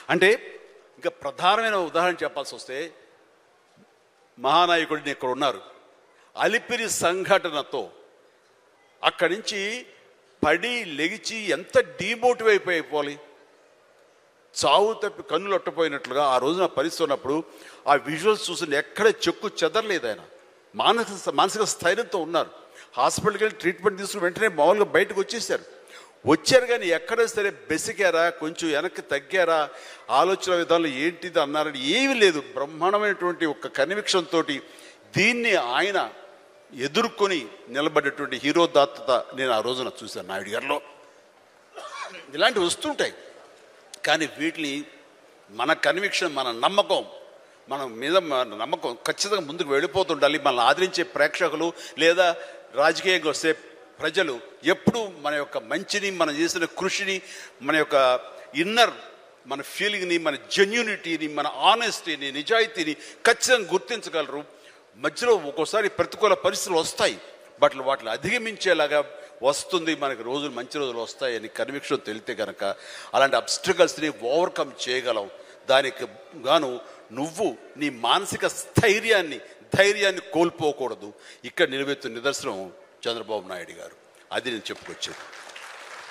అంటే ఇంకా ప్రధానమైన ఉదాహరణ చెప్పాల్సి వస్తే మహానాయకుడిని ఇక్కడ ఉన్నారు. అలిపిరి సంఘటనతో అక్కడి నుంచి పడి లెగిచి ఎంత డీమోటివేట్ అయిపోవాలి, చావు తప్పి కన్నులు అట్టపోయినట్లుగా ఆ రోజున పరిస్థితి ఉన్నప్పుడు ఆ విజువల్స్ చూసి ఎక్కడ చెక్కు చెదరలేదు. ఆయన మానసిక స్థైర్యంతో ఉన్నారు. హాస్పిటల్కి వెళ్ళి ట్రీట్మెంట్ తీసుకుని వెంటనే మామూలుగా బయటకు వచ్చారు. కానీ ఎక్కడ సరే బెసికారా, కొంచెం వెనక్కి తగ్గారా, ఆలోచన విధానంలో ఏంటిది అన్నారని ఏమీ లేదు. బ్రహ్మాండమైనటువంటి ఒక కన్విక్షన్ తోటి దీన్ని ఆయన ఎదుర్కొని నిలబడేటువంటి హీరోదాత్తత నేను ఆ రోజున చూశాను నాయుడు గారిలో. ఇలాంటివి వస్తుంటాయి, కానీ వీటిని మన కన్విక్షన్, మన నమ్మకం, మన మీద నమ్మకం ఖచ్చితంగా ముందుకు వెళ్ళిపోతుండాలి. మనల్ని ఆదరించే ప్రేక్షకులు లేదా రాజకీయంగా వస్తే ప్రజలు ఎప్పుడు మన యొక్క మంచిని, మనం చేసిన కృషిని, మన యొక్క ఇన్నర్ మన ఫీలింగ్ని, మన జెన్యూనిటీని, మన ఆనెస్టీని, నిజాయితీని ఖచ్చితంగా గుర్తించగలరు. మధ్యలో ఒక్కోసారి ప్రతికూల పరిస్థితులు వస్తాయి, బట్ వాటిని అధిగమించేలాగా వస్తుంది, మనకి రోజులు మంచి రోజులు వస్తాయని కన్విక్షన్ తెలితే కనుక అలాంటి అబ్స్టకల్స్ని ఓవర్కమ్ చేయగలం. దానికి గాను నువ్వు నీ మానసిక ధైర్యాన్ని కోల్పోకూడదు. ఇక్కడ నిలబెత్తున్న నిదర్శనం చంద్రబాబు నాయుడు గారు. అది నేను చెప్పుకొచ్చాను.